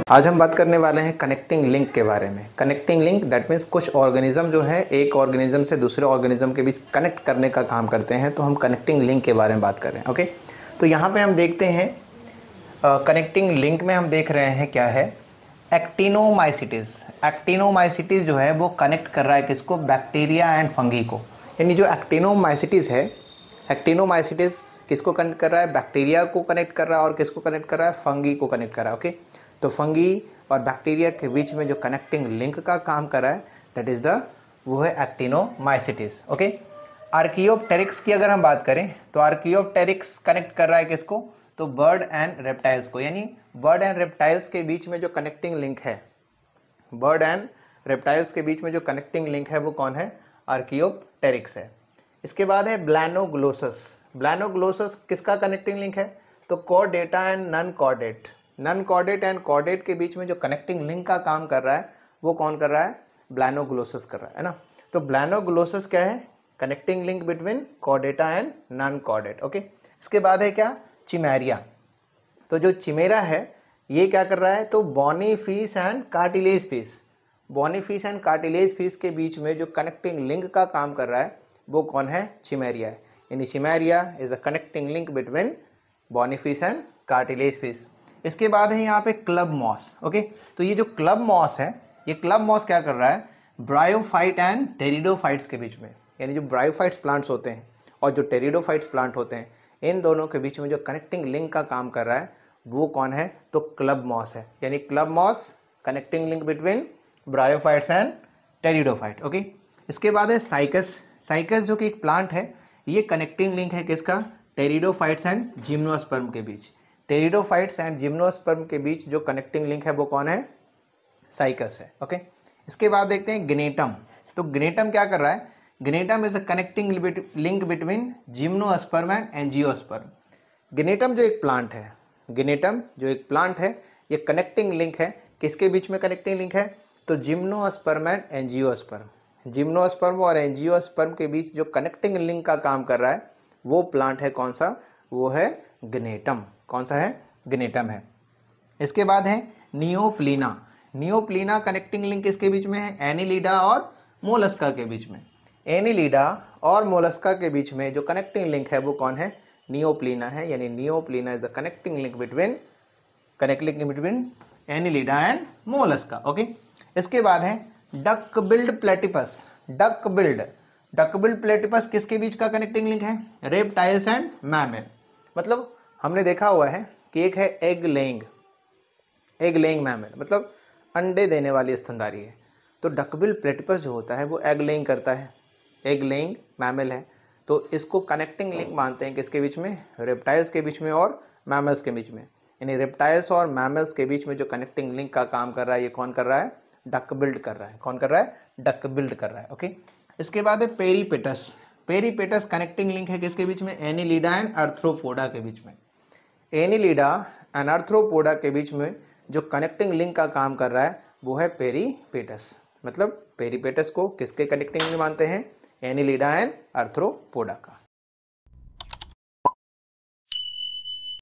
आज हम बात करने वाले हैं कनेक्टिंग लिंक के बारे में। कनेक्टिंग लिंक दैट मीन्स कुछ ऑर्गेनिज्म जो है एक ऑर्गेनिज्म से दूसरे ऑर्गेनिज्म के बीच कनेक्ट करने का काम करते हैं, तो हम कनेक्टिंग लिंक के बारे में बात कर रहे हैं। ओके, तो यहाँ पे हम देखते हैं कनेक्टिंग लिंक में हम देख रहे हैं क्या है, एक्टिनोमाइसिटिस। एक्टिनोमाइसिटिस जो है वो कनेक्ट कर रहा है किसको, बैक्टीरिया एंड फंगी को। यानी जो एक्टिनोमाइसिटिस है, एक्टिनोमाइसिटिस किसको कनेक्ट कर रहा है, बैक्टीरिया को कनेक्ट कर रहा है, और किसको कनेक्ट कर रहा है, फंगी को कनेक्ट कर रहा है। ओके, तो फंगी और बैक्टीरिया के बीच में जो कनेक्टिंग लिंक का काम कर रहा है दैट इज द वो है एक्टिनोमाइसिटिस। ओके, आर्कियोप्टेरिक्स की अगर हम बात करें तो आर्कियोप्टेरिक्स कनेक्ट कर रहा है किसको, तो बर्ड एंड रेप्टाइल्स को। यानी बर्ड एंड रेप्टाइल्स के बीच में जो कनेक्टिंग लिंक है, बर्ड एंड रेप्टाइल्स के बीच में जो कनेक्टिंग लिंक है वो कौन है, आर्कियोप्टेरिक्स है। इसके बाद है ब्लैनोग्लोसस। ब्लैनोग्लोसस किसका कनेक्टिंग लिंक है, तो Chordata and non chordate. Non chordate and chordate के बीच में जो कनेक्टिंग लिंक का काम कर रहा है वो कौन कर रहा है, ब्लैनोग्लोसस कर रहा है ना। तो ब्लैनोग्लोसस क्या है, connecting link between Chordata and non chordate. Okay, इसके बाद है क्या, चिमेरिया। तो जो चिमेरा है ये क्या कर रहा है, तो bony fish and cartilage fish. Bony fish and cartilage fish के बीच में जो कनेक्टिंग लिंक का काम कर रहा है वो कौन है, चिमेरिया है। यानी chimaera is a connecting link between bony fish and cartilage fish. इसके बाद है यहाँ पे क्लब मॉस। ओके, तो ये जो क्लब मॉस है, ये क्लब मॉस क्या कर रहा है, ब्रायोफाइट एंड टेरिडोफाइट्स के बीच में। यानी जो ब्रायोफाइट्स प्लांट्स होते हैं और जो टेरिडोफाइट्स प्लांट होते हैं, इन दोनों के बीच में जो कनेक्टिंग लिंक का काम कर रहा है वो कौन है, तो क्लब मॉस है। यानी club moss connecting link between bryophytes and pteridophyte. Okay, इसके बाद है साइकस। साइकस जो कि एक प्लांट है, ये कनेक्टिंग लिंक है किसका, टेरिडोफाइट्स एंड जिम्नोस्पर्म के बीच। टेरिडोफाइट्स एंड जिम्नोस्पर्म के बीच जो कनेक्टिंग लिंक है वो कौन है, साइकस है। ओके, इसके बाद देखते हैं ग्नेटम। तो ग्नेटम क्या कर रहा है, gnetum is a connecting link between gymnosperm and angiosperm. Gnetum जो एक प्लांट है, ग्नेटम जो एक प्लांट है, ये कनेक्टिंग लिंक है किसके बीच में, कनेक्टिंग लिंक है तो जिम्नोस्पर्म एंड एंजियोस्पर्म। जिम्नोस्पर्म और एंजियोस्पर्म के बीच जो कनेक्टिंग लिंक का काम कर रहा है वो प्लांट है कौन सा, वो है ग्नेटम। कौन सा है, ग्नेटम है। इसके बाद है नियोप्लीना। नियोप्लीना कनेक्टिंग लिंक किसके बीच में है, एनिलिडा और मोलस्का के बीच में। एनिलिडा और मोलस्का के बीच में जो कनेक्टिंग लिंक है वो कौन है, नियोप्लीना है। यानी नियोप्लीना is the connecting link between Annelida and Mollusca. Okay, इसके बाद है duck billed platypus. Duck billed platypus किसके बीच का कनेक्टिंग लिंक है, रेप्टाइल्स एंड मैमल। मतलब हमने देखा हुआ है कि एक है एग लेइंग मैमल, मतलब अंडे देने वाली स्तनधारी है। तो डकबिल प्लेटिपस जो होता है वो एग लेइंग करता है, एग लेइंग मैमल है। तो इसको कनेक्टिंग लिंक मानते हैं किसके बीच में, रेप्टाइल्स के बीच में और मैमल्स के बीच में। यानी रेप्टाइल्स और मैमल्स के बीच में जो कनेक्टिंग लिंक का काम कर रहा है ये कौन कर रहा है, डक बिल्ड कर रहा है। कौन कर रहा है, डक बिल्ड कर रहा है। ओके, इसके बाद है पेरीपेटस। पेरीपेटस कनेक्टिंग लिंक है किसके बीच में, एनिलिडा एंड आर्थ्रोपोडा के बीच में। एनिलिडा एंड आर्थ्रोपोडा के बीच में जो कनेक्टिंग लिंक का काम कर रहा है वो है पेरीपेटस। मतलब पेरीपेटस को किसके कनेक्टिंग लिंक मानते हैं, एनिलिडा एंड आर्थ्रोपोडा का।